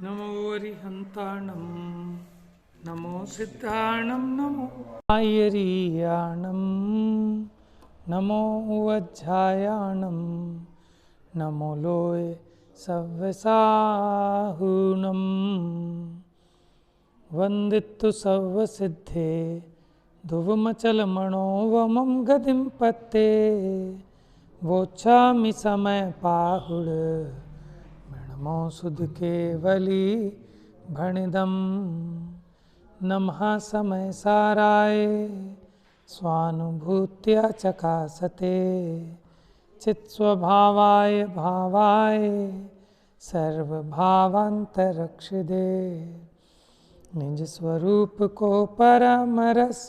नमो अरिहन्ताणं नमो सिद्धाणं नमो आयरीयाणं नमो वज्झायाणं नमो लोय सव्यसाहुनं वन्दित्तु सर्वसिद्धे ध्रुवमचलमणो वमं गतिं पत्ते वोच्छामि समय पाहुड नमो सुध केवली भणिदम नमः समय साराय स्वानुभूत्या चकासते चित्स्वभावाय भावाय सर्वभावांतरक्षिदे निज स्वरूप को परमरस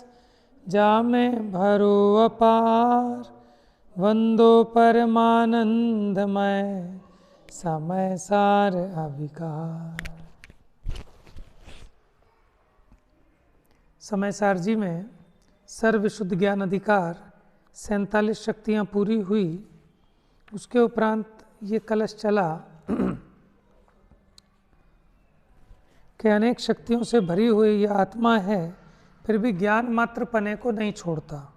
जामे भरो अपार वंदो परमानंदमय समय सार अविकार। समय सार जी में सर्व शुद्ध ज्ञान अधिकार 47 शक्तियाँ पूरी हुई। उसके उपरांत ये कलश चला कि अनेक शक्तियों से भरी हुई यह आत्मा है, फिर भी ज्ञान मात्र पने को नहीं छोड़ता।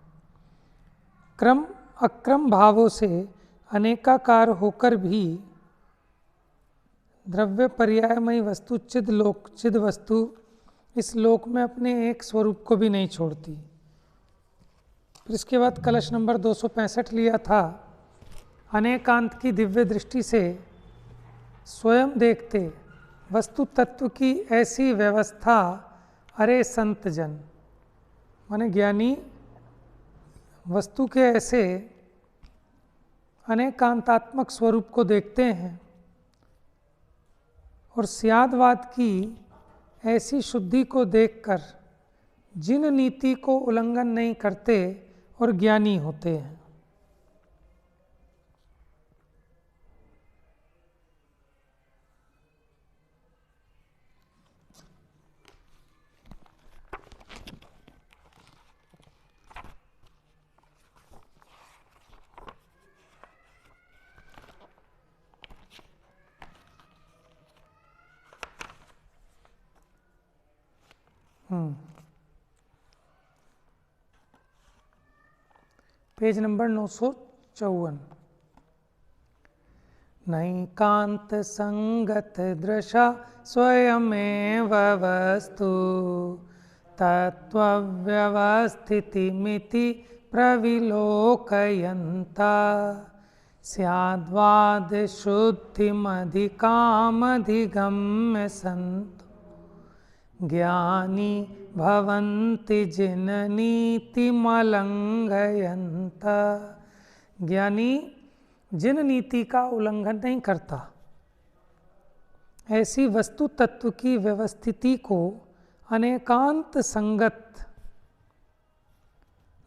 क्रम अक्रम भावों से अनेकाकार होकर भी द्रव्य पर्यायमयी वस्तु चिद वस्तु इस लोक में अपने एक स्वरूप को भी नहीं छोड़ती। फिर इसके बाद कलश नंबर 265 लिया था। अनेकांत की दिव्य दृष्टि से स्वयं देखते वस्तु तत्व की ऐसी व्यवस्था, अरे संत जन, माने ज्ञानी वस्तु के ऐसे अनेकांतात्मक स्वरूप को देखते हैं और स्यादवाद की ऐसी शुद्धि को देखकर जिन नीति को उल्लंघन नहीं करते और ज्ञानी होते हैं। Page number 954। नैकांत संगत दृशा स्वयमेव वस्तु तत्त्वव्यवस्थितिमिति प्रविलोकयन्ता स्याद्वाद शुद्धिमधिकामधिगम्य सन्तु ज्ञानी भवन्ति जिन नीतिमलंघयन्ता। ज्ञानी जिन नीति का उल्लंघन नहीं करता, ऐसी वस्तु तत्व की व्यवस्थिति को अनेकांत संगत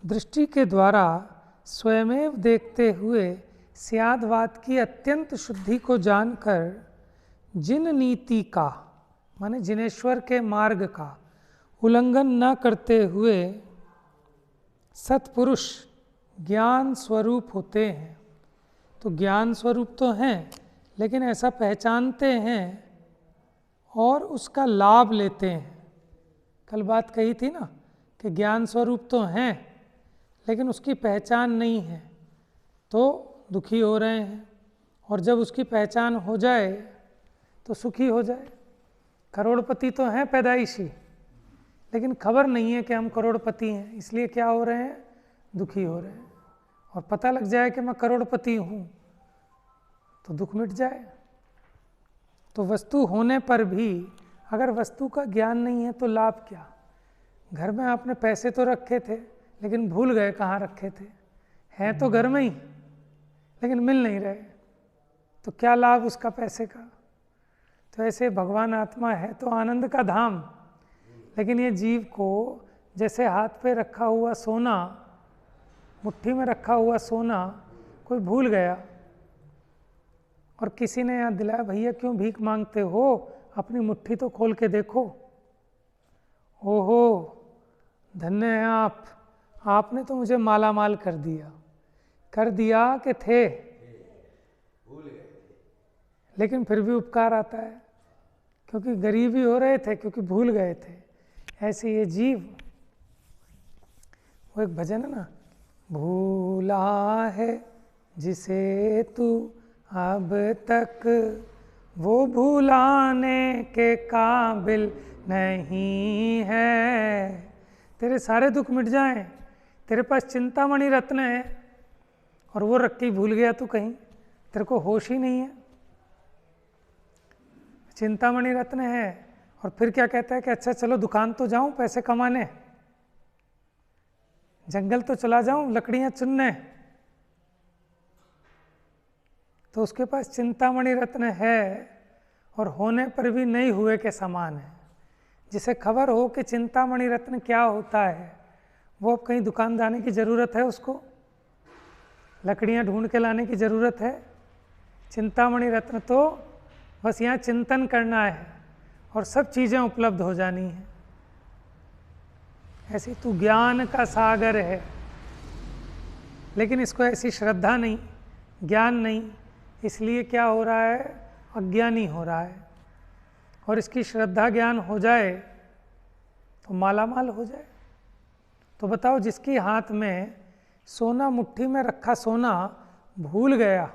दृष्टि के द्वारा स्वयमेव देखते हुए स्यादवाद की अत्यंत शुद्धि को जानकर जिन नीति का, माने जिनेश्वर के मार्ग का उल्लंघन न करते हुए सत्पुरुष ज्ञान स्वरूप होते हैं। तो ज्ञान स्वरूप तो हैं, लेकिन ऐसा पहचानते हैं और उसका लाभ लेते हैं। कल बात कही थी ना कि ज्ञान स्वरूप तो हैं लेकिन उसकी पहचान नहीं है, तो दुखी हो रहे हैं, और जब उसकी पहचान हो जाए तो सुखी हो जाए। करोड़पति तो हैं पैदाइशी, लेकिन खबर नहीं है कि हम करोड़पति हैं, इसलिए क्या हो रहे हैं, दुखी हो रहे हैं। और पता लग जाए कि मैं करोड़पति हूँ तो दुख मिट जाए। तो वस्तु होने पर भी अगर वस्तु का ज्ञान नहीं है तो लाभ क्या। घर में आपने पैसे तो रखे थे लेकिन भूल गए कहाँ रखे थे, हैं तो घर में ही लेकिन मिल नहीं रहे, तो क्या लाभ उसका पैसे का। तो ऐसे भगवान आत्मा है तो आनंद का धाम, लेकिन ये जीव को जैसे हाथ पे रखा हुआ सोना, मुट्ठी में रखा हुआ सोना कोई भूल गया और किसी ने याद दिलाया, भैया क्यों भीख मांगते हो, अपनी मुट्ठी तो खोल के देखो। ओहो धन्य है आप, आपने तो मुझे माला माल कर दिया कि थे, लेकिन फिर भी उपकार आता है। क्योंकि गरीब ही हो रहे थे, क्योंकि भूल गए थे। ऐसे ये जीव, वो एक भजन है ना, भूला है जिसे तू अब तक वो भुलाने के काबिल नहीं है। तेरे सारे दुख मिट जाएं, तेरे पास चिंतामणि रत्न है और वो रख के भूल गया तू कहीं, तेरे को होश ही नहीं है। चिंतामणि रत्न है और फिर क्या कहता है कि अच्छा चलो दुकान तो जाऊं पैसे कमाने, जंगल तो चला जाऊं लकड़ियां चुनने, तो उसके पास चिंतामणि रत्न है और होने पर भी नहीं हुए के समान है। जिसे खबर हो कि चिंतामणि रत्न क्या होता है, वो अब कहीं दुकान जाने की ज़रूरत है, उसको लकड़ियां ढूंढ के लाने की ज़रूरत है। चिंतामणि रत्न तो बस यहाँ चिंतन करना है और सब चीज़ें उपलब्ध हो जानी है। ऐसी तू ज्ञान का सागर है, लेकिन इसको ऐसी श्रद्धा नहीं, ज्ञान नहीं, इसलिए क्या हो रहा है, अज्ञानी हो रहा है। और इसकी श्रद्धा ज्ञान हो जाए तो मालामाल हो जाए। तो बताओ, जिसकी हाथ में सोना, मुट्ठी में रखा सोना भूल गया,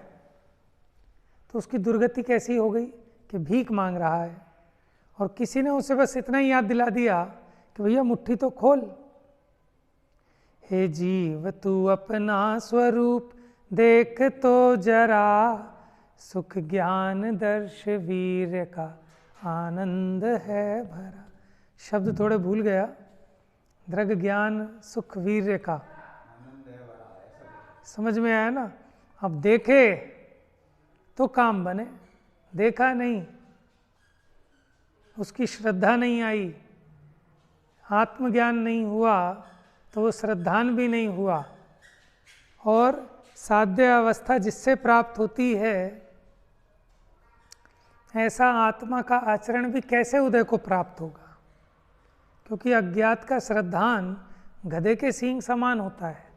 तो उसकी दुर्गति कैसी हो गई कि भीख मांग रहा है। और किसी ने उसे बस इतना ही याद दिला दिया कि भैया मुट्ठी तो खोल। हे जीव तू अपना स्वरूप देख तो जरा, सुख ज्ञान दर्श वीर का आनंद है भरा। शब्द थोड़े भूल गया, दृग ज्ञान सुख वीर का समझ में आया ना। अब देखे तो काम बने, देखा नहीं, उसकी श्रद्धा नहीं आई, आत्मज्ञान नहीं हुआ तो वो श्रद्धान भी नहीं हुआ। और साध्य अवस्था जिससे प्राप्त होती है, ऐसा आत्मा का आचरण भी कैसे उदय को प्राप्त होगा, क्योंकि अज्ञात का श्रद्धान गधे के सींग समान होता है।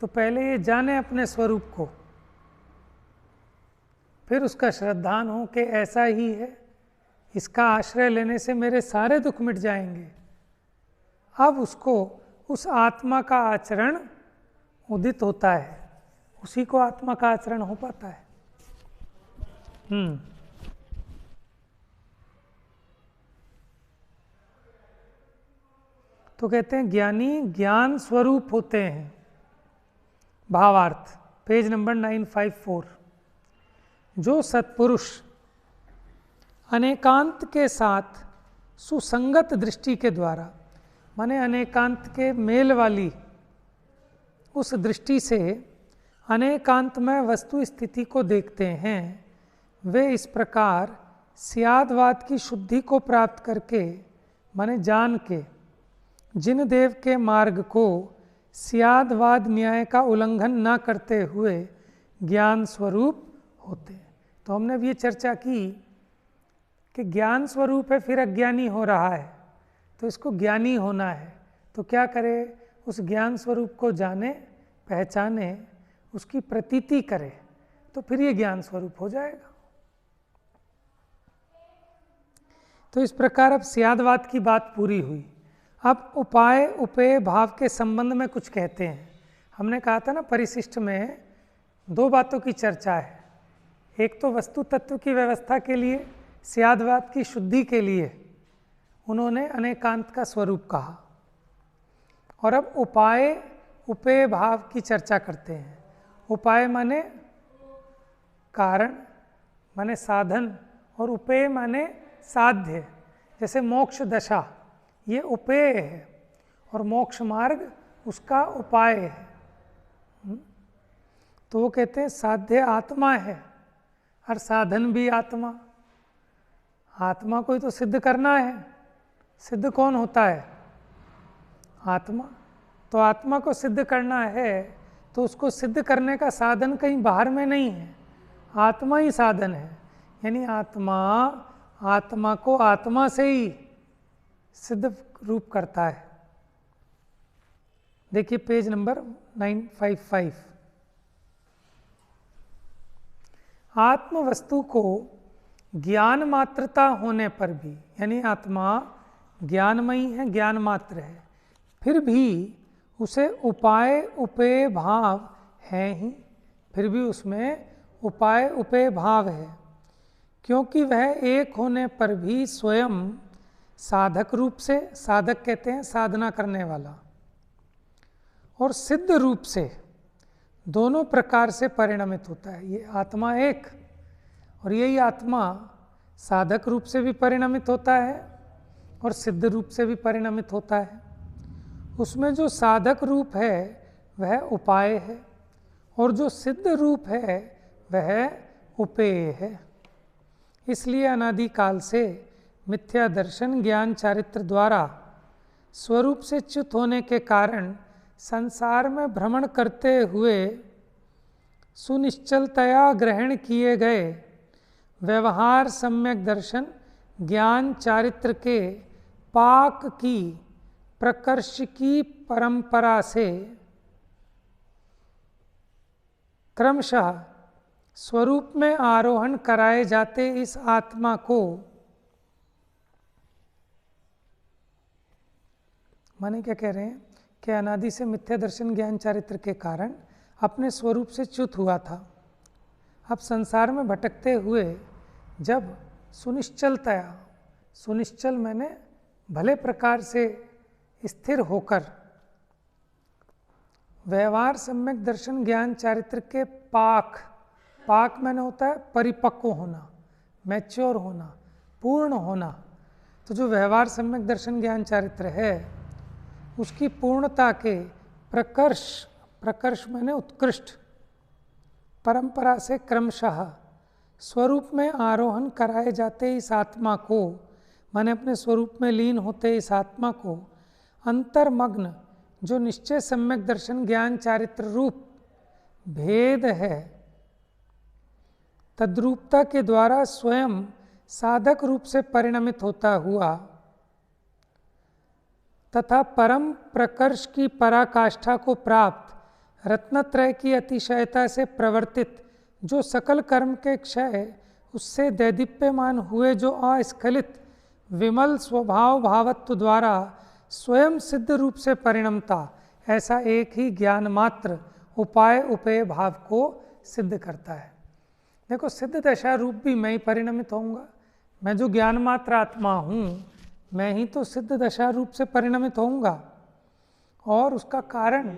तो पहले ये जाने अपने स्वरूप को, फिर उसका श्रद्धान हो कि ऐसा ही है, इसका आश्रय लेने से मेरे सारे दुख मिट जाएंगे। अब उसको उस आत्मा का आचरण उदित होता है, उसी को आत्मा का आचरण हो पाता है। तो कहते हैं ज्ञानी ज्ञान स्वरूप होते हैं। भावार्थ पेज नंबर 954। जो सत्पुरुष अनेकांत के साथ सुसंगत दृष्टि के द्वारा, माने अनेकांत के मेल वाली उस दृष्टि से अनेकांत में वस्तु स्थिति को देखते हैं, वे इस प्रकार स्यादवाद की शुद्धि को प्राप्त करके, माने जान के, जिन देव के मार्ग को स्यादवाद न्याय का उल्लंघन न करते हुए ज्ञान स्वरूप होते हैं। तो हमने भी ये चर्चा की कि ज्ञान स्वरूप है, फिर अज्ञानी हो रहा है, तो इसको ज्ञानी होना है। तो क्या करे, उस ज्ञान स्वरूप को जाने, पहचाने, उसकी प्रतीति करे, तो फिर ये ज्ञान स्वरूप हो जाएगा। तो इस प्रकार अब स्यादवाद की बात पूरी हुई। अब उपाय उपेय भाव के संबंध में कुछ कहते हैं। हमने कहा था ना, परिशिष्ट में दो बातों की चर्चा है। एक तो वस्तु तत्व की व्यवस्था के लिए, स्यादवाद की शुद्धि के लिए उन्होंने अनेकांत का स्वरूप कहा। और अब उपाय उपेय भाव की चर्चा करते हैं। उपाय माने कारण, माने साधन, और उपेय माने साध्य। जैसे मोक्ष दशा ये उपेय है और मोक्ष मार्ग उसका उपाय है। तो वो कहते हैं साध्य आत्मा है और साधन भी आत्मा। आत्मा को ही तो सिद्ध करना है। सिद्ध कौन होता है? आत्मा। तो आत्मा को सिद्ध करना है तो उसको सिद्ध करने का साधन कहीं बाहर में नहीं है, आत्मा ही साधन है। यानी आत्मा को आत्मा से ही सिद्ध रूप करता है। देखिए पेज नंबर 955। आत्म वस्तु को ज्ञान मात्रता होने पर भी, यानी आत्मा ज्ञानमयी है, ज्ञान मात्र है, फिर भी उसे उपाय उपेय भाव है ही, फिर भी उसमें उपाय उपेय भाव है, क्योंकि वह एक होने पर भी स्वयं साधक रूप से, साधक कहते हैं साधना करने वाला, और सिद्ध रूप से दोनों प्रकार से परिणमित होता है। ये आत्मा एक, और यही आत्मा साधक रूप से भी परिणमित होता है और सिद्ध रूप से भी परिणमित होता है। उसमें जो साधक रूप है वह उपाय है, और जो सिद्ध रूप है वह उपेय है। इसलिए अनादिकाल से मिथ्या दर्शन ज्ञान चारित्र द्वारा स्वरूप से च्युत होने के कारण संसार में भ्रमण करते हुए सुनिश्चलतया ग्रहण किए गए व्यवहार सम्यक दर्शन ज्ञान चारित्र के पाक की प्रकर्ष की परंपरा से क्रमशः स्वरूप में आरोहण कराए जाते इस आत्मा को, माने क्या कह रहे हैं कि अनादि से मिथ्या दर्शन ज्ञान चारित्र के कारण अपने स्वरूप से च्युत हुआ था। अब संसार में भटकते हुए जब सुनिश्चलतया, सुनिश्चल मैंने भले प्रकार से स्थिर होकर व्यवहार सम्यक दर्शन ज्ञान चारित्र के पाक, पाक मैंने होता है परिपक्व होना, मैच्योर होना, पूर्ण होना। तो जो व्यवहार सम्यक दर्शन ज्ञान चारित्र है उसकी पूर्णता के प्रकर्ष, प्रकर्ष मैंने उत्कृष्ट परंपरा से क्रमशः स्वरूप में आरोहण कराए जाते इस आत्मा को, माने अपने स्वरूप में लीन होते इस आत्मा को अंतर्मग्न जो निश्चय सम्यक दर्शन ज्ञान चारित्र रूप भेद है, तद्रूपता के द्वारा स्वयं साधक रूप से परिणमित होता हुआ तथा परम प्रकर्ष की पराकाष्ठा को प्राप्त रत्नत्रय की अतिशयता से प्रवर्तित जो सकल कर्म के क्षय उससे दैदीप्यमान हुए जो अस्खलित विमल स्वभाव भावत्व द्वारा स्वयं सिद्ध रूप से परिणमता, ऐसा एक ही ज्ञान मात्र उपाय उपेय भाव को सिद्ध करता है। देखो, सिद्ध दशा रूप भी मैं ही परिणमित होऊंगा। मैं जो ज्ञान मात्र आत्मा हूँ मैं ही तो सिद्ध दशा रूप से परिणमित होऊंगा, और उसका कारण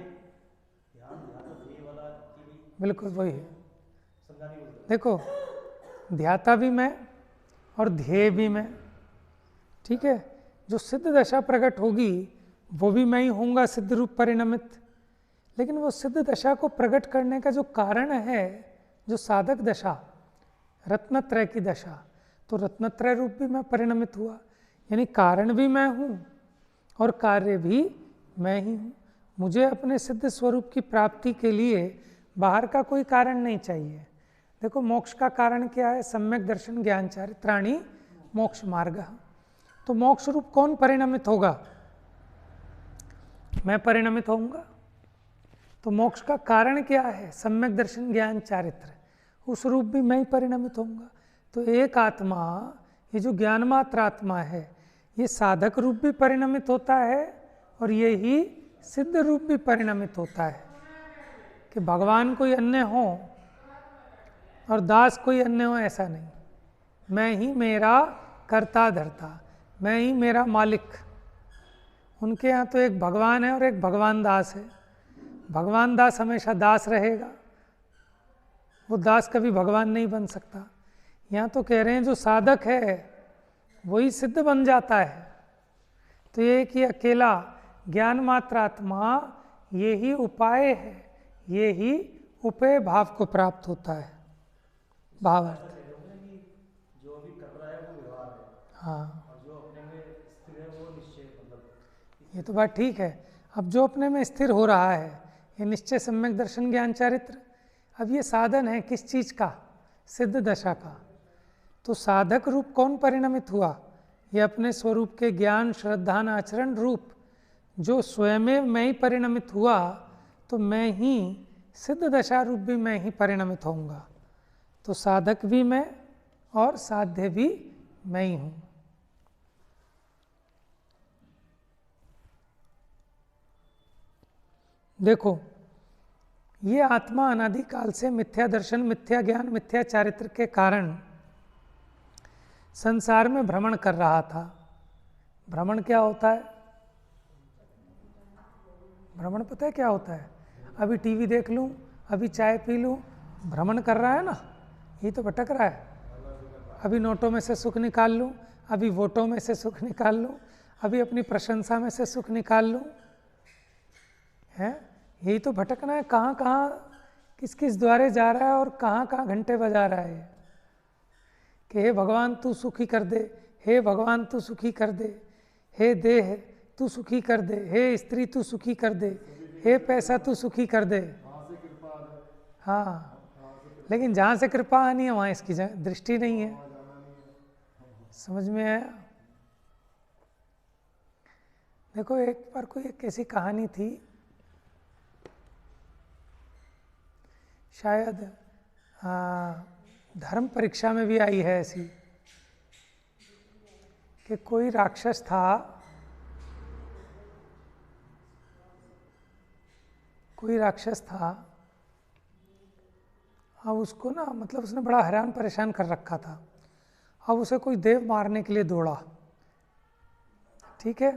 बिल्कुल वही है। देखो, ध्याता भी मैं और ध्येय भी मैं, ठीक है। जो सिद्ध दशा प्रकट होगी वो भी मैं ही होऊंगा, सिद्ध रूप परिणमित। लेकिन वो सिद्ध दशा को प्रकट करने का जो कारण है, जो साधक दशा, रत्नत्रय की दशा, तो रत्नत्रय रूप भी मैं परिणमित हुआ, यानी कारण भी मैं हूँ और कार्य भी मैं ही हूँ। मुझे अपने सिद्ध स्वरूप की प्राप्ति के लिए बाहर का कोई कारण नहीं चाहिए। देखो, मोक्ष का कारण क्या है? सम्यक दर्शन ज्ञान चारित्राणि मोक्ष मार्ग। तो मोक्ष रूप कौन परिणमित होगा? मैं परिणमित होऊंगा। तो मोक्ष का कारण क्या है? सम्यक दर्शन ज्ञान चारित्र, उस रूप भी मैं ही परिणमित होऊंगा। तो एक आत्मा, ये जो ज्ञान मात्र आत्मा है, ये साधक रूप भी परिणमित होता है और ये ही सिद्ध रूप भी परिणमित होता है कि भगवान कोई अन्य हो और दास कोई अन्य हो, ऐसा नहीं। मैं ही मेरा कर्ता धर्ता, मैं ही मेरा मालिक। उनके यहाँ तो एक भगवान है और एक भगवान दास है। भगवान दास हमेशा दास रहेगा, वो दास कभी भगवान नहीं बन सकता। यहाँ तो कह रहे हैं जो साधक है वही सिद्ध बन जाता है। तो ये कि अकेला ज्ञान मात्र आत्मा ये ही उपाय है, ये ही उपेय भाव को प्राप्त होता है। भावार्थ जो अभी कर रहा है वो व्यवहार है, हाँ, और जो अपने में स्थिर है वो निश्चय, मतलब ये तो बात ठीक है। अब जो अपने में स्थिर हो रहा है ये निश्चय सम्यक दर्शन ज्ञान चारित्र, अब ये साधन है किस चीज़ का? सिद्ध दशा का। तो साधक रूप कौन परिणमित हुआ? ये अपने स्वरूप के ज्ञान श्रद्धान आचरण रूप जो स्वयं मैं ही परिणमित हुआ, तो मैं ही सिद्ध दशा रूप भी मैं ही परिणमित होऊंगा। तो साधक भी मैं और साध्य भी मैं ही हूँ। देखो, ये आत्मा अनादिकाल से मिथ्या दर्शन, मिथ्या ज्ञान, मिथ्या चारित्र के कारण संसार में भ्रमण कर रहा था। भ्रमण क्या होता है? भ्रमण पता है क्या होता है? अभी टीवी देख लूँ, अभी चाय पी लूँ, भ्रमण कर रहा है ना, ये तो भटक रहा है। अभी नोटों में से सुख निकाल लूँ, अभी वोटों में से सुख निकाल लूँ, अभी अपनी प्रशंसा में से सुख निकाल लूँ, है यही तो भटकना है। कहाँ कहाँ किस किस द्वारे जा रहा है और कहाँ कहाँ घंटे बजा रहा है कि हे भगवान तू सुखी कर दे, हे भगवान तू सुखी कर दे, हे देह तू सुखी कर दे, हे स्त्री तू सुखी कर दे, हे पैसा तू सुखी कर दे। हाँ, लेकिन जहाँ से कृपा आनी है वहाँ इसकी दृष्टि नहीं है। समझ में आया? देखो, एक बार कोई एक ऐसी कहानी थी, शायद धर्म परीक्षा में भी आई है ऐसी, कि कोई राक्षस था, कोई राक्षस था। अब उसको ना, मतलब उसने बड़ा हैरान परेशान कर रखा था। अब उसे कोई देव मारने के लिए दौड़ा, ठीक है।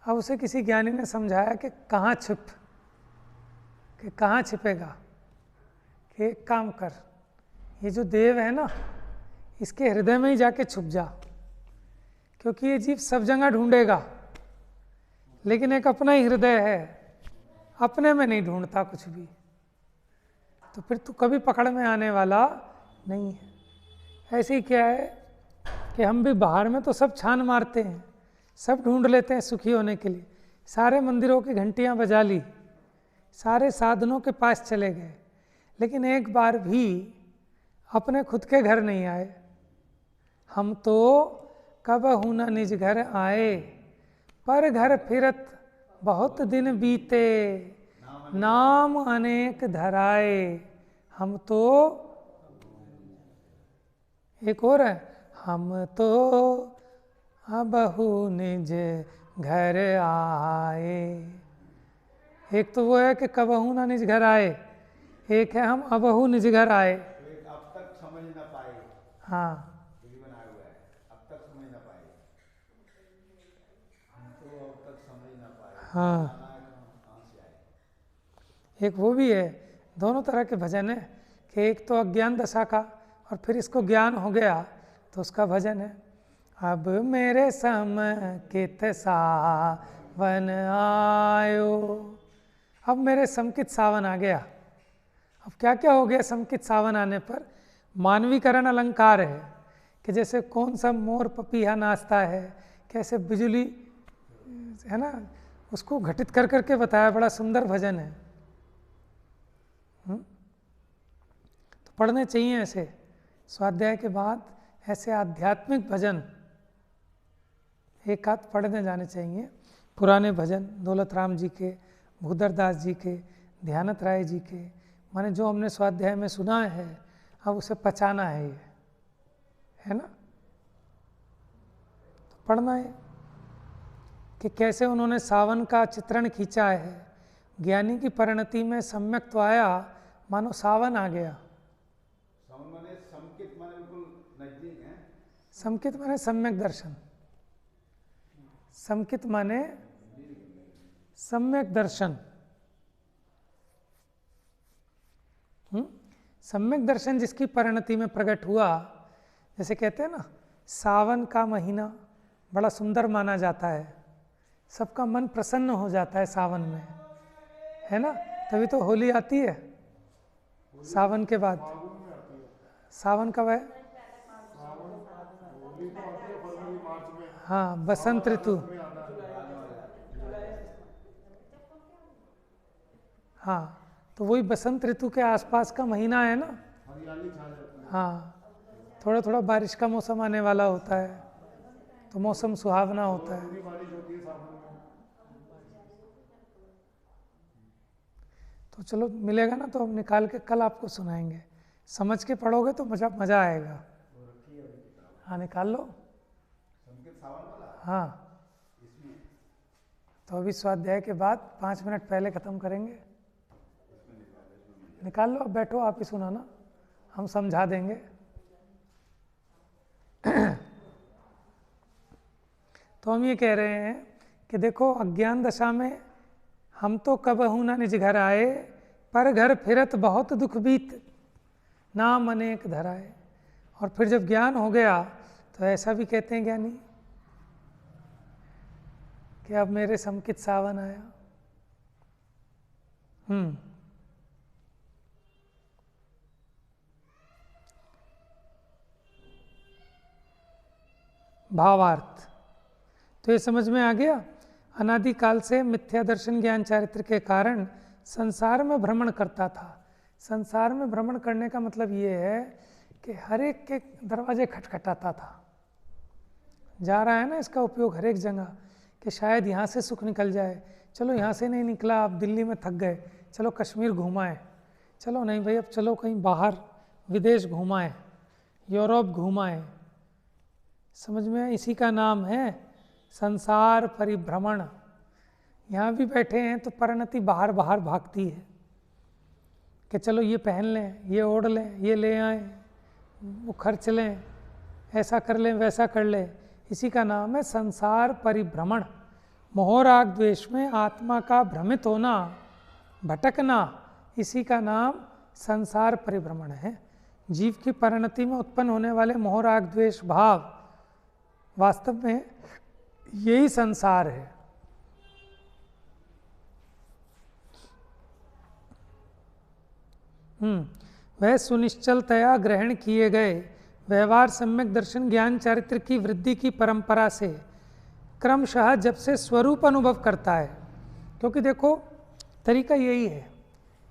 अब उसे किसी ज्ञानी ने समझाया कि कहाँ छिपेगा, कि एक काम कर, ये जो देव है ना, इसके हृदय में ही जाके छुप जा, क्योंकि ये जीव सब जगह ढूंढेगा, लेकिन एक अपना ही हृदय है, अपने में नहीं ढूंढता कुछ भी, तो फिर तू कभी पकड़ में आने वाला नहीं है। ऐसे ही क्या है कि हम भी बाहर में तो सब छान मारते हैं, सब ढूंढ लेते हैं सुखी होने के लिए, सारे मंदिरों की घंटियां बजा ली, सारे साधनों के पास चले गए, लेकिन एक बार भी अपने खुद के घर नहीं आए। हम तो कबहु न निज घर आए, पर घर फिरत बहुत दिन बीते, नाम अनेक धराए। हम तो, एक और है, हम तो अबहु निज घर आए। एक तो वो है कि कबहू ना निज घर आए, एक है हम अबहु निज घर आए। अब तक समझ ना पाए। हाँ, बनाया हुआ है, अब तक समझ ना पाए, हम तो अब तक समझ ना पाए। हाँ, कहाँ से आए? एक वो भी है। दोनों तरह के भजन है कि एक तो अज्ञान दशा का, और फिर इसको ज्ञान हो गया तो उसका भजन है, अब मेरे समकित सावन आयो। अब मेरे समकित सावन आ गया। अब क्या क्या हो गया समकित सावन आने पर? मानवीकरण अलंकार है कि जैसे कौन सा मोर पपीहा नाचता है, कैसे बिजली है ना, उसको घटित कर करके बताया, बड़ा सुंदर भजन है। तो पढ़ने चाहिए ऐसे, स्वाध्याय के बाद ऐसे आध्यात्मिक भजन एक आध पढ़ने जाने चाहिए। पुराने भजन दौलत राम जी के, भूधर दास जी के, ध्यानत राय जी के, माने जो हमने स्वाध्याय में सुना है, अब उसे पचाना है, ये है ना। तो पढ़ना है कि कैसे उन्होंने सावन का चित्रण खींचा है। ज्ञानी की परिणति में सम्यक तो आया, मानो सावन आ गया। सावन माने समकित माने बिल्कुल नजदीक है। समकित माने सम्यक दर्शन, समकित माने सम्यक दर्शन। सम्यक दर्शन जिसकी परिणति में प्रकट हुआ, जैसे कहते हैं ना, सावन का महीना बड़ा सुंदर माना जाता है, सबका मन प्रसन्न हो जाता है सावन में, है ना। तभी तो होली आती है सावन के बाद। सावन कब है? हाँ, बसंत ऋतु। हाँ, तो वही बसंत ऋतु के आसपास का महीना है ना। हाँ, थोड़ा थोड़ा बारिश का मौसम आने वाला होता है, तो मौसम सुहावना होता है। तो चलो मिलेगा ना, तो हम निकाल के कल आपको सुनाएंगे समझ के पढ़ोगे तो मज़ा आएगा। हाँ निकाल लो। हाँ तो अभी स्वाध्याय के बाद 5 मिनट पहले ख़त्म करेंगे। निकाल लो, अब बैठो आप ही सुनाना, हम समझा देंगे। तो हम ये कह रहे हैं कि देखो अज्ञान दशा में हम तो कबहू न निज घर आए, पर घर फिरत बहुत दुख बीत, नाम अनेक धराए। और फिर जब ज्ञान हो गया तो ऐसा भी कहते हैं ज्ञानी कि अब मेरे समकित सावन आया। भावार्थ तो ये समझ में आ गया। अनादिकाल से मिथ्या दर्शन ज्ञान चारित्र के कारण संसार में भ्रमण करता था। संसार में भ्रमण करने का मतलब ये है कि हर एक के दरवाजे खटखटाता था। जा रहा है ना इसका उपयोग हर एक जगह कि शायद यहाँ से सुख निकल जाए, चलो यहाँ से नहीं निकला, आप दिल्ली में थक गए, चलो कश्मीर घुमाएं, चलो नहीं भाई अब चलो कहीं बाहर विदेश घुमाएं, यूरोप घुमाएं। समझ में? इसी का नाम है संसार परिभ्रमण। यहाँ भी बैठे हैं तो परिणति बाहर बाहर भागती है कि चलो ये पहन लें, ये ओढ़ लें, ये ले आएं, वो खर्च लें, ऐसा कर लें, वैसा कर लें। इसी का नाम है संसार परिभ्रमण। मोह राग द्वेष में आत्मा का भ्रमित होना, भटकना, इसी का नाम संसार परिभ्रमण है। जीव की परिणति में उत्पन्न होने वाले मोह राग द्वेष भाव वास्तव में यही संसार है। वह सुनिश्चलतया ग्रहण किए गए व्यवहार सम्यक दर्शन ज्ञान चारित्र की वृद्धि की परंपरा से क्रमशः जब से स्वरूप अनुभव करता है। क्योंकि देखो तरीका यही है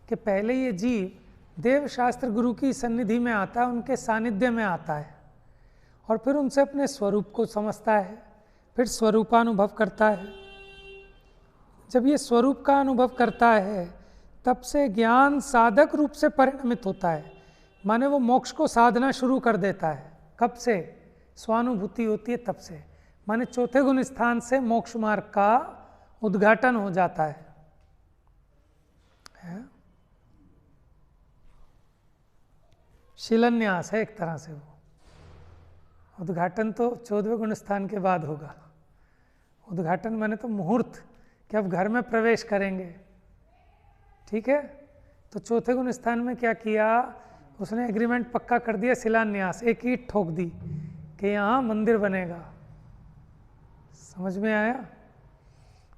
कि पहले ये जीव देव शास्त्र गुरु की सन्निधि में आता है, उनके सानिध्य में आता है, और फिर उनसे अपने स्वरूप को समझता है, फिर स्वरूपानुभव करता है। जब ये स्वरूप का अनुभव करता है तब से ज्ञान साधक रूप से परिणमित होता है, माने वो मोक्ष को साधना शुरू कर देता है। कब से? स्वानुभूति होती है तब से, माने चौथे गुण स्थान से मोक्ष मार्ग का उद्घाटन हो जाता है। शिलान्यास है एक तरह से, वो उद्घाटन तो 14वें गुण स्थान के बाद होगा। उद्घाटन माने तो मुहूर्त कि अब घर में प्रवेश करेंगे, ठीक है। तो चौथे गुण स्थान में क्या किया उसने? एग्रीमेंट पक्का कर दिया, शिलान्यास, एक ईंट ठोक दी कि यहाँ मंदिर बनेगा। समझ में आया?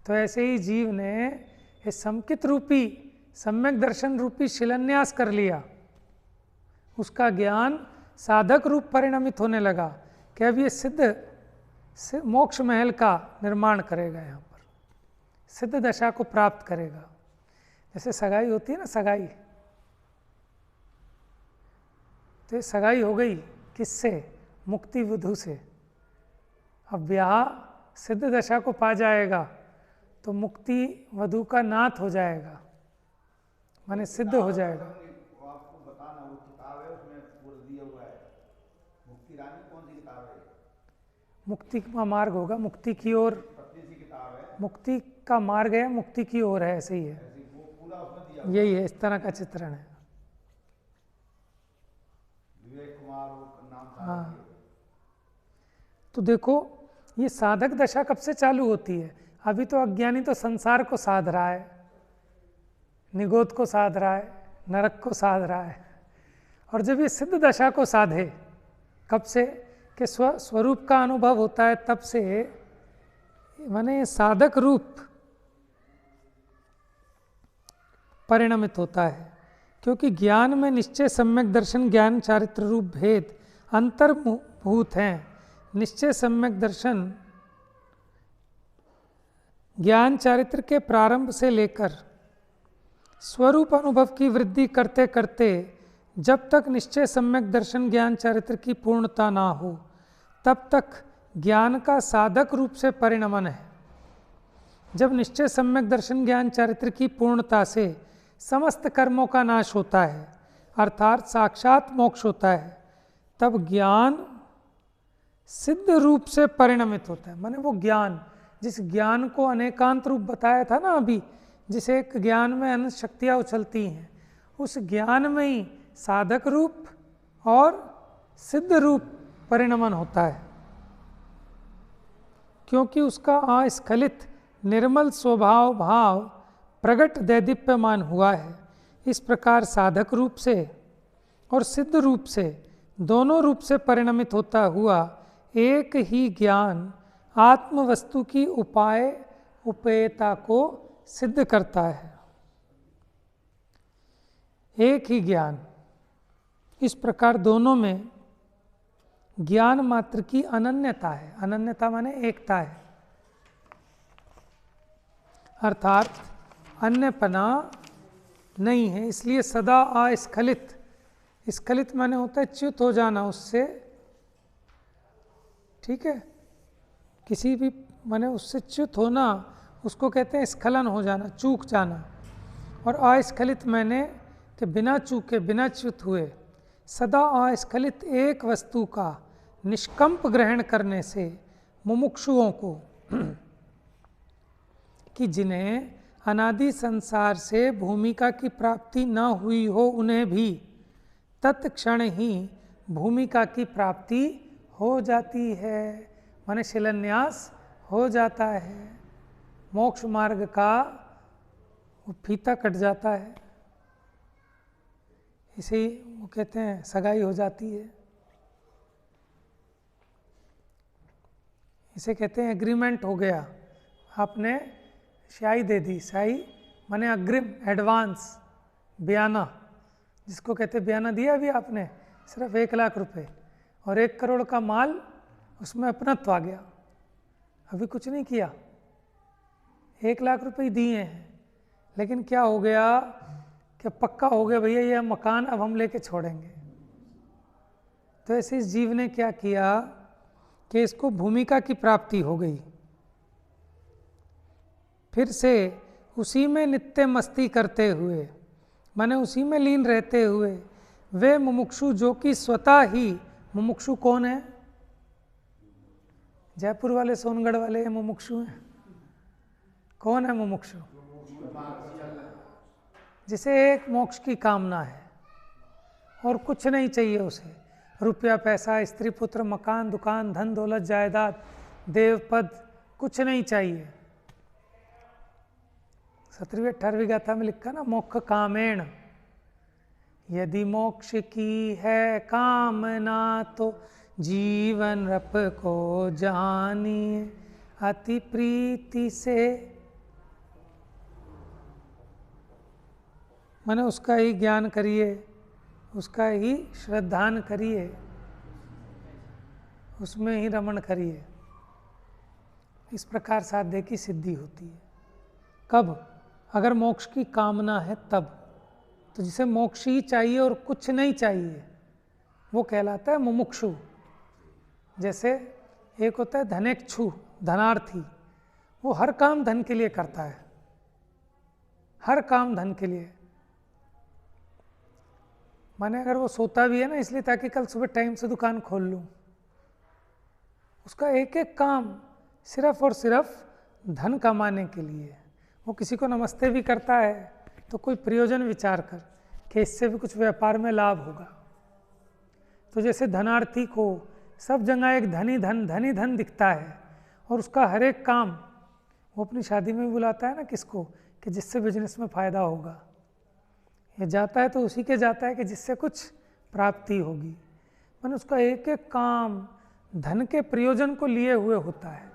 तो ऐसे ही जीव ने इस समकित रूपी सम्यक दर्शन रूपी शिलान्यास कर लिया। उसका ज्ञान साधक रूप परिणमित होने लगा कि अब ये सिद्ध मोक्ष महल का निर्माण करेगा, यहाँ पर सिद्ध दशा को प्राप्त करेगा। जैसे सगाई होती है ना, सगाई, तो ये सगाई हो गई किससे? मुक्ति वधू से। अब ब्याह सिद्ध दशा को पा जाएगा तो मुक्ति वधू का नाथ हो जाएगा, माने सिद्ध हो जाएगा। आपको बताना, वो किताब है उसमें पूरा दिया हुआ है। मुक्ति रानी कौन सी किताब है? मुक्ति का मार्ग होगा, मुक्ति की ओर। पतली सी किताब है, मुक्ति का मार्ग है, मुक्ति की ओर है, ऐसे ही है, वो पूरा उसमें दिया यही है, इस तरह का चित्रण है। विवेक कुमार वो नाम था। हाँ, तो देखो ये साधक दशा कब से चालू होती है? अभी तो अज्ञानी तो संसार को साध रहा है, निगोद को साध रहा है, नरक को साध रहा है। और जब ये सिद्ध दशा को साधे, कब से? कि स्वरूप का अनुभव होता है तब से, माने साधक रूप परिणमित होता है। क्योंकि ज्ञान में निश्चय सम्यक दर्शन ज्ञान चारित्र रूप भेद अंतर्भूत हैं। निश्चय सम्यक दर्शन ज्ञान चारित्र के प्रारंभ से लेकर स्वरूप अनुभव की वृद्धि करते करते जब तक निश्चय सम्यक दर्शन ज्ञान चारित्र की पूर्णता ना हो तब तक ज्ञान का साधक रूप से परिणमन है। जब निश्चय सम्यक दर्शन ज्ञान चारित्र की पूर्णता से समस्त कर्मों का नाश होता है अर्थात साक्षात मोक्ष होता है, तब ज्ञान सिद्ध रूप से परिणमित होता है। माने वो ज्ञान, जिस ज्ञान को अनेकांत रूप बताया था ना अभी, जिस एक ज्ञान में अनंत शक्तियाँ उछलती हैं, उस ज्ञान में ही साधक रूप और सिद्ध रूप परिणमन होता है, क्योंकि उसका अस्खलित निर्मल स्वभाव भाव प्रगट दैदीप्यमान हुआ है। इस प्रकार साधक रूप से और सिद्ध रूप से, दोनों रूप से परिणमित होता हुआ एक ही ज्ञान आत्म वस्तु की उपाय उपेयता को सिद्ध करता है। एक ही ज्ञान, इस प्रकार दोनों में ज्ञान मात्र की अनन्यता है। अनन्यता माने एकता है, अर्थात अन्यपना नहीं है, इसलिए सदा अस्खलित। स्खलित माने होता है च्युत हो जाना उससे, ठीक है, किसी भी माने उससे च्युत होना, उसको कहते हैं स्खलन हो जाना, चूक जाना। और अस्खलित माने कि बिना चूके, बिना च्युत हुए, सदा अस्खलित एक वस्तु का निष्कंप ग्रहण करने से मुमुक्षुओं को, कि जिन्हें अनादि संसार से भूमिका की प्राप्ति न हुई हो, उन्हें भी तत्क्षण ही भूमिका की प्राप्ति हो जाती है। माने शिलान्यास हो जाता है, मोक्ष मार्ग का वो फीता कट जाता है, इसे वो कहते हैं सगाई हो जाती है, इसे कहते हैं एग्रीमेंट हो गया। आपने स्याही दे दी, स्याही माने अग्रिम, एडवांस, बयाना, जिसको कहते हैं बयाना दिया अभी आपने, सिर्फ 1 लाख रुपए और 1 करोड़ का माल, उसमें अपनत्व आ गया, अभी कुछ नहीं किया, 1 लाख रुपए दिए हैं, लेकिन क्या हो गया कि पक्का हो गया भैया ये मकान अब हम लेके छोड़ेंगे। तो ऐसे इस जीव ने क्या किया कि इसको भूमिका की प्राप्ति हो गई, फिर से उसी में नित्य मस्ती करते हुए, माने उसी में लीन रहते हुए, वे मुमुक्षु जो कि स्वतः ही, मुमुक्षु कौन है? जयपुर वाले, सोनगढ़ वाले मुमुक्षु हैं। कौन है मुमुक्षु? जिसे एक मोक्ष की कामना है और कुछ नहीं चाहिए उसे, रुपया पैसा, स्त्री पुत्र, मकान दुकान, धन दौलत जायदाद, देव पद, कुछ नहीं चाहिए। 17वीं 18वीं गाथा में लिखा ना, मोक्ष कामेण, यदि मोक्ष की है कामना तो जीवन रप को जानिए अति प्रीति से। माने उसका ही ज्ञान करिए, उसका ही श्रद्धान करिए, उसमें ही रमण करिए। इस प्रकार साध्य की सिद्धि होती है। कब? अगर मोक्ष की कामना है तब। तो जिसे मोक्ष ही चाहिए और कुछ नहीं चाहिए, वो कहलाता है मुमुक्षु। जैसे एक होता है धनेक्षु, धनार्थी, वो हर काम धन के लिए करता है, हर काम धन के लिए। माने अगर वो सोता भी है ना इसलिए ताकि कल सुबह टाइम से दुकान खोल लूँ, उसका एक एक काम सिर्फ और सिर्फ धन कमाने के लिए। वो किसी को नमस्ते भी करता है तो कोई प्रयोजन विचार कर कि इससे भी कुछ व्यापार में लाभ होगा। तो जैसे धनार्थी को सब जगह एक धनी धन दिखता है और उसका हर एक काम, वो अपनी शादी में भी बुलाता है ना किसको, कि जिससे बिजनेस में फ़ायदा होगा। ये जाता है तो उसी के जाता है कि जिससे कुछ प्राप्ति होगी। मैंने उसका एक एक काम धन के प्रयोजन को लिए हुए होता है।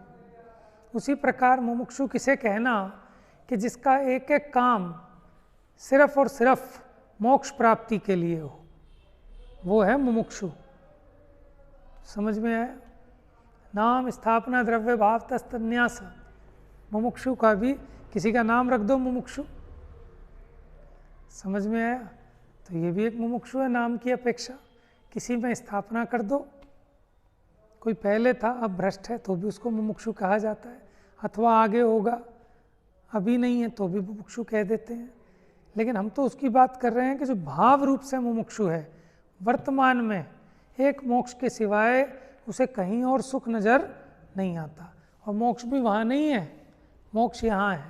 उसी प्रकार मुमुक्षु किसे कहना कि जिसका एक एक काम सिर्फ और सिर्फ मोक्ष प्राप्ति के लिए हो, वो है मुमुक्षु। समझ में आया? नाम स्थापना द्रव्य भाव तस्तन्यास। मुमुक्षु का भी किसी का नाम रख दो मुमुक्षु। समझ में आया? तो ये भी एक मुमुक्षु है नाम की अपेक्षा। किसी में स्थापना कर दो, कोई पहले था अब भ्रष्ट है तो भी उसको मुमुक्षु कहा जाता है, अथवा आगे होगा अभी नहीं है तो भी मुमुक्षु कह देते हैं। लेकिन हम तो उसकी बात कर रहे हैं कि जो भाव रूप से मुमुक्षु है, वर्तमान में एक मोक्ष के सिवाय उसे कहीं और सुख नज़र नहीं आता। और मोक्ष भी वहाँ नहीं है, मोक्ष यहाँ है,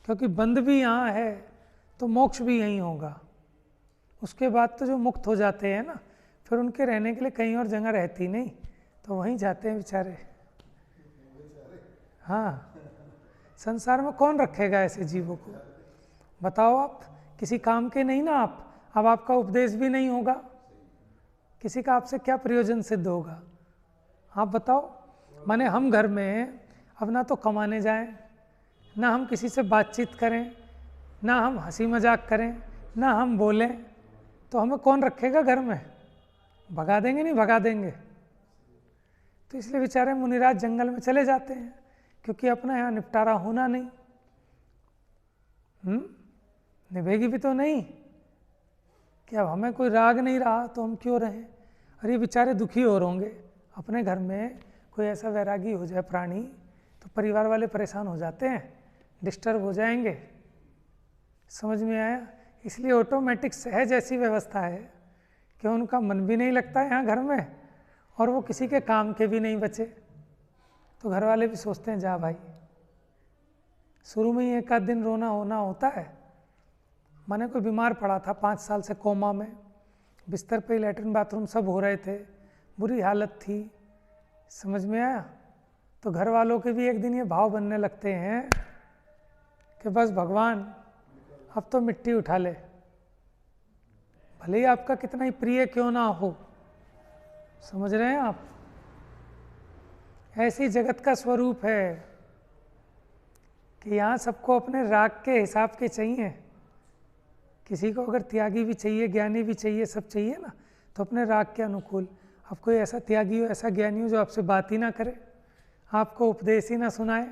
क्योंकि बंध भी यहाँ है तो मोक्ष भी यहीं होगा। उसके बाद तो जो मुक्त हो जाते हैं ना, फिर उनके रहने के लिए कहीं और जगह रहती नहीं, तो वहीं जाते हैं बेचारे। हाँ, संसार में कौन रखेगा ऐसे जीवों को? बताओ आप, किसी काम के नहीं ना आप। अब आपका उपदेश भी नहीं होगा, किसी का आपसे क्या प्रयोजन सिद्ध होगा? आप बताओ। माने हम घर में अब ना तो कमाने जाएं, ना हम किसी से बातचीत करें, ना हम हंसी मजाक करें, ना हम बोलें, तो हमें कौन रखेगा घर में? भगा देंगे नहीं भगा देंगे। तो इसलिए बेचारे मुनिराज जंगल में चले जाते हैं, क्योंकि अपना यहाँ निपटारा होना नहीं। निभेगी भी तो नहीं कि अब हमें कोई राग नहीं रहा तो हम क्यों रहें। और ये बेचारे दुखी हो होंगे। अपने घर में कोई ऐसा वैरागी हो जाए प्राणी, तो परिवार वाले परेशान हो जाते हैं, डिस्टर्ब हो जाएंगे। समझ में आया? इसलिए ऑटोमेटिक सहज ऐसी व्यवस्था है कि उनका मन भी नहीं लगता है यहाँ घर में, और वो किसी के काम के भी नहीं बचे। तो घर वाले भी सोचते हैं जा भाई। शुरू में ही एक आध दिन रोना होना होता है। मैंने कोई बीमार पड़ा था 5 साल से कोमा में, बिस्तर पे लैट्रिन बाथरूम सब हो रहे थे, बुरी हालत थी। समझ में आया? तो घर वालों के भी एक दिन ये भाव बनने लगते हैं कि बस भगवान अब तो मिट्टी उठा ले, भले ही आपका कितना ही प्रिय क्यों ना हो। समझ रहे हैं आप? ऐसी जगत का स्वरूप है कि यहाँ सबको अपने राग के हिसाब के चाहिए। किसी को अगर त्यागी भी चाहिए, ज्ञानी भी चाहिए, सब चाहिए ना, तो अपने राग के अनुकूल। अब कोई ऐसा त्यागी हो, ऐसा ज्ञानी हो जो आपसे बात ही ना करे, आपको उपदेश ही ना सुनाए,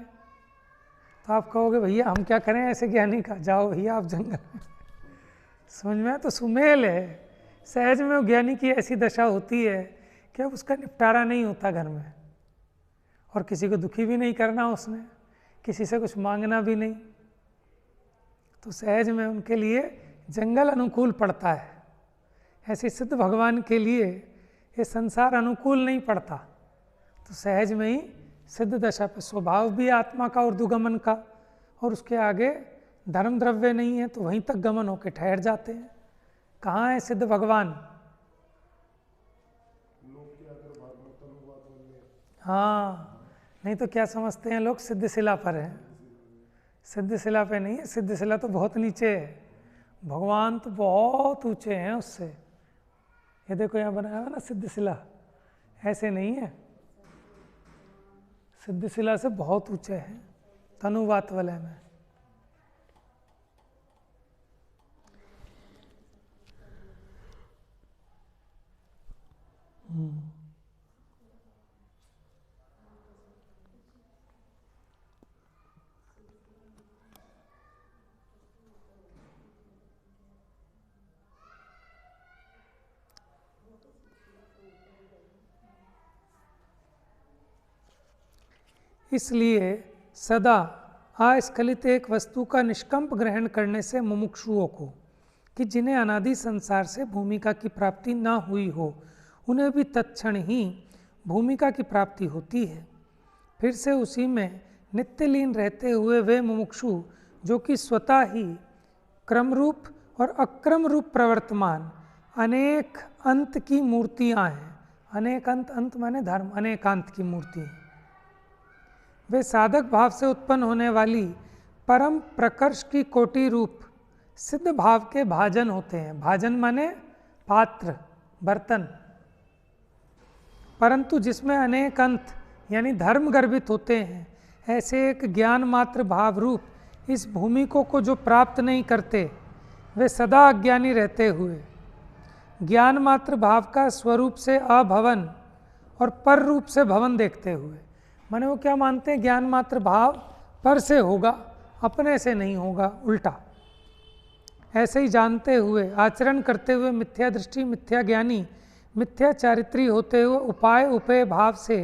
तो आप कहोगे भैया हम क्या करें ऐसे ज्ञानी का, जाओ भैया आप जंगल में। समझ में? तो सुमेल है। सहज में वो ज्ञानी की ऐसी दशा होती है कि अब उसका निपटारा नहीं होता घर में, और किसी को दुखी भी नहीं करना उसने, किसी से कुछ मांगना भी नहीं। तो सहज में उनके लिए जंगल अनुकूल पड़ता है। ऐसे सिद्ध भगवान के लिए ये संसार अनुकूल नहीं पड़ता। तो सहज में ही सिद्ध दशा पे स्वभाव भी आत्मा का और दुगमन का, और उसके आगे धर्म द्रव्य नहीं है तो वहीं तक गमन होकर ठहर जाते हैं। कहाँ है सिद्ध भगवान? हाँ, नहीं तो क्या समझते हैं लोग, सिद्ध शिला पर है। सिद्ध शिला पे नहीं है, सिद्ध शिला तो बहुत नीचे है, भगवान तो बहुत ऊंचे हैं उससे। ये देखो यहाँ बनाया हुआ ना सिद्ध शिला, ऐसे नहीं है, सिद्ध शिला से बहुत ऊंचे हैं, तनुवात वलय में। इसलिए सदा अस्खलित एक वस्तु का निष्कंप ग्रहण करने से मुमुक्षुओं को, कि जिन्हें अनादि संसार से भूमिका की प्राप्ति न हुई हो, उन्हें भी तत्क्षण ही भूमिका की प्राप्ति होती है। फिर से उसी में नित्यलीन रहते हुए वे मुमुक्षु, जो कि स्वतः ही क्रमरूप और अक्रम रूप प्रवर्तमान अनेक अंत की मूर्तियां हैं। अनेक अंत, अंत माने धर्म, अनेकांत की मूर्ति हैं। वे साधक भाव से उत्पन्न होने वाली परम प्रकर्ष की कोटि रूप सिद्ध भाव के भाजन होते हैं। भाजन माने पात्र, बर्तन। परंतु जिसमें अनेक अंत यानी धर्म गर्भित होते हैं, ऐसे एक ज्ञान मात्र भाव रूप इस भूमिको को जो प्राप्त नहीं करते, वे सदा अज्ञानी रहते हुए ज्ञान मात्र भाव का स्वरूप से अभवन और पर रूप से भवन देखते हुए, माने वो क्या मानते हैं, ज्ञान मात्र भाव पर से होगा, अपने से नहीं होगा, उल्टा। ऐसे ही जानते हुए, आचरण करते हुए मिथ्या दृष्टि, मिथ्या ज्ञानी, मिथ्या चारित्री होते हुए उपाय उपेय भाव से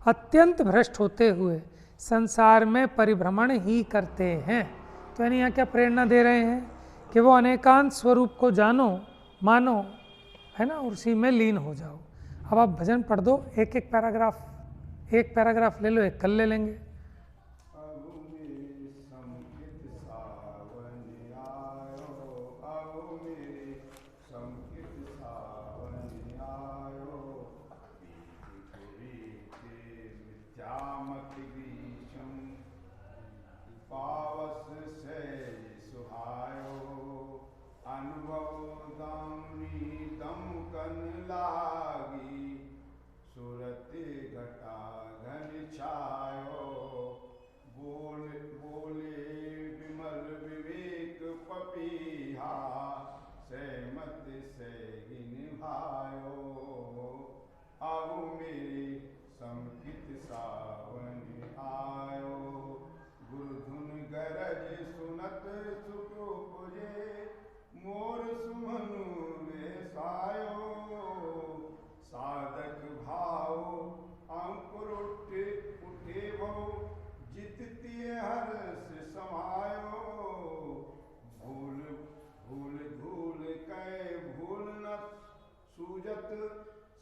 अत्यंत भ्रष्ट होते हुए संसार में परिभ्रमण ही करते हैं। तो यानी यहाँ क्या प्रेरणा दे रहे हैं कि वो अनेकांत स्वरूप को जानो, मानो, है ना, और उसी में लीन हो जाओ। अब आप भजन पढ़ दो, एक एक पैराग्राफ ले लो, एक कल ले लेंगे।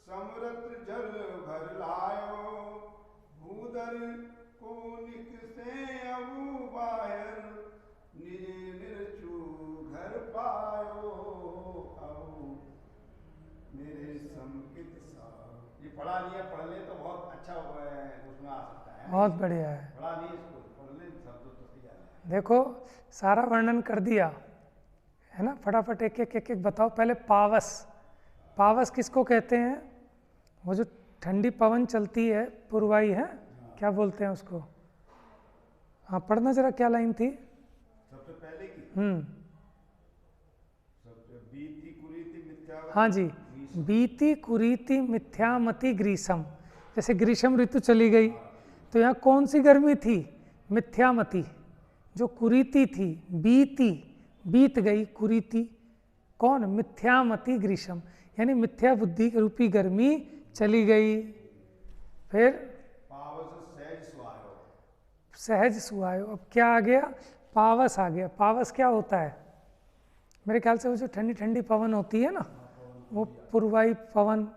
समरत जल भर लायो, भूदर कोनिक से अबू बाहर, निज निर्चू घर पायो, अबू मेरे समकित सा। ये पढ़ा लिया, पढ़ ले तो बहुत अच्छा उसमें आ सकता है। बहुत बढ़िया है। पढ़ा नहीं इसको, पढ़ ले शब्द तो सही है। देखो सारा वर्णन कर दिया है ना, फटाफट एक एक बताओ। पहले पावस, पावस किसको कहते हैं? वो जो ठंडी पवन चलती है, पूर्वाई है, क्या बोलते हैं उसको? हाँ पढ़ना जरा, क्या लाइन थी सबसे पहले की? बीती कुरीति मिथ्या। हाँ जी, बीती कुरीति मिथ्यामति ग्रीष्म। जैसे ग्रीष्म ऋतु चली गई तो यहाँ कौन सी गर्मी थी? मिथ्यामति। जो कुरीति थी, बीती, बीत गई, कुरीति कौन? मिथ्यामति ग्रीष्म, यानी मिथ्या बुद्धि रूपी गर्मी चली गई। फिर पावस सहज सुहायो, सहज सुहायो। अब क्या आ गया? पावस आ गया। पावस क्या होता है? मेरे ख्याल से वो जो ठंडी ठंडी पवन होती है ना, वो पूर्वाई पवन,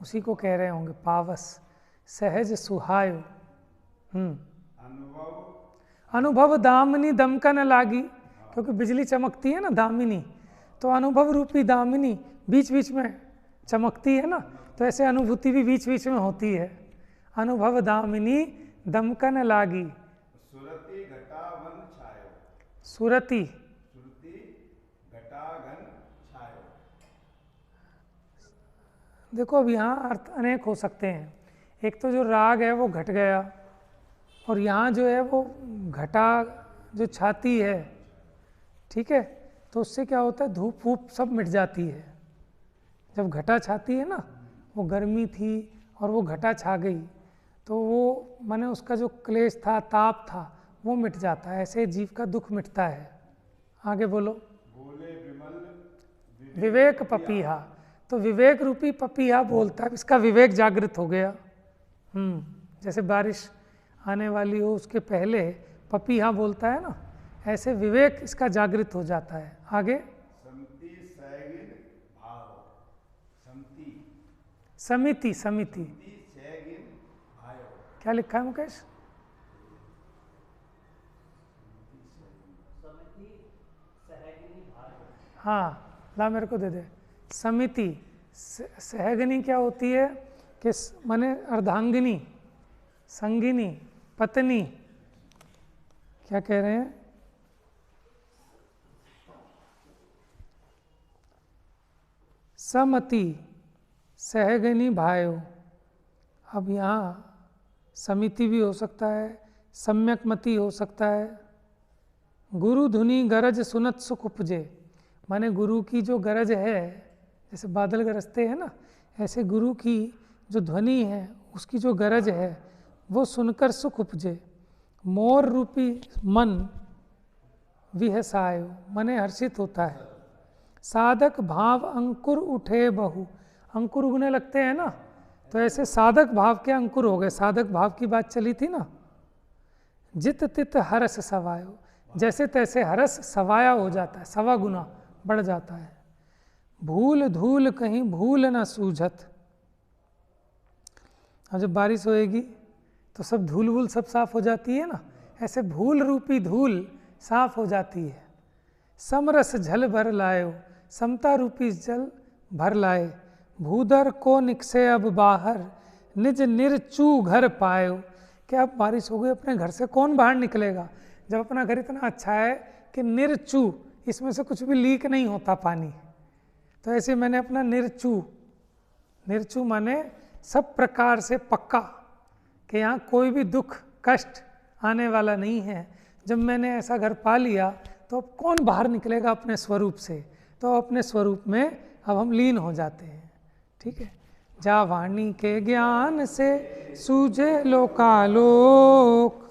उसी को कह रहे होंगे पावस। सहज सुहायो। अनुभव दामिनी दमकन लागी, क्योंकि बिजली चमकती है ना, दामिनी, तो अनुभव रूपी दामिनी बीच बीच में चमकती है ना, तो ऐसे अनुभूति भी बीच बीच में होती है। अनुभव दामिनी दमकन लागी, सुरति घटावन छायो, सुरति घटाघन छायो। देखो अब यहाँ अर्थ अनेक हो सकते हैं। एक तो जो राग है वो घट गया, और यहाँ जो है वो घटा जो छाती है, ठीक है, तो उससे क्या होता है? धूप वूप सब मिट जाती है। जब घटा छाती है ना, वो गर्मी थी और वो घटा छा गई, तो वो माने उसका जो क्लेश था, ताप था, वो मिट जाता है। ऐसे जीव का दुख मिटता है। आगे बोलो। बोले विमल विवेक पपीहा, तो विवेक रूपी पपीहा बोलता है, इसका विवेक जागृत हो गया। जैसे बारिश आने वाली हो उसके पहले पपीहा बोलता है ना, ऐसे विवेक इसका जागृत हो जाता है। आगे समति सहगिन भाव, समति समिति, समिति सहगिन भायो। क्या लिखा है मुकेश? हाँ ला मेरे को दे दे। समिति सहगनी क्या होती है? कि माने अर्धांगिनी, संगिनी, पत्नी, क्या कह रहे हैं? समति सहगनी भायो। अब यहाँ समिति भी हो सकता है, सम्यकमति हो सकता है। गुरु धुनी गरज सुनत सुख उपजे, माने गुरु की जो गरज है, जैसे बादल गरजते हैं ना, ऐसे गुरु की जो ध्वनि है, उसकी जो गरज है, वो सुनकर सुख उपजे। मोर रूपी मन विहसायो, मने हर्षित होता है। साधक भाव अंकुर उठे बहु, अंकुर उगने लगते हैं ना, तो ऐसे साधक भाव के अंकुर हो गए। साधक भाव की बात चली थी ना। जित तित हरस सवायो, जैसे तैसे हरस सवाया हो जाता है, सवा गुना बढ़ जाता है। भूल धूल कहीं भूल न सूझत। अब जब बारिश होएगी तो सब धूल वूल सब साफ हो जाती है ना, ऐसे भूल रूपी धूल साफ हो जाती है। समरस झल भर लायो, समता रूपी जल भर लाए। भूदर को निकसे अब बाहर, निज निर्चू घर पायो। क्या अब बारिश हो गई, अपने घर से कौन बाहर निकलेगा जब अपना घर इतना अच्छा है कि निर्चू, इसमें से कुछ भी लीक नहीं होता पानी। तो ऐसे मैंने अपना निर्चू, निर्चू माने सब प्रकार से पक्का, कि यहाँ कोई भी दुख कष्ट आने वाला नहीं है। जब मैंने ऐसा घर पा लिया तो अब कौन बाहर निकलेगा अपने स्वरूप से, तो अपने स्वरूप में अब हम लीन हो जाते हैं। ठीक है। जा वाणी के ज्ञान से सूझे लोकालोक,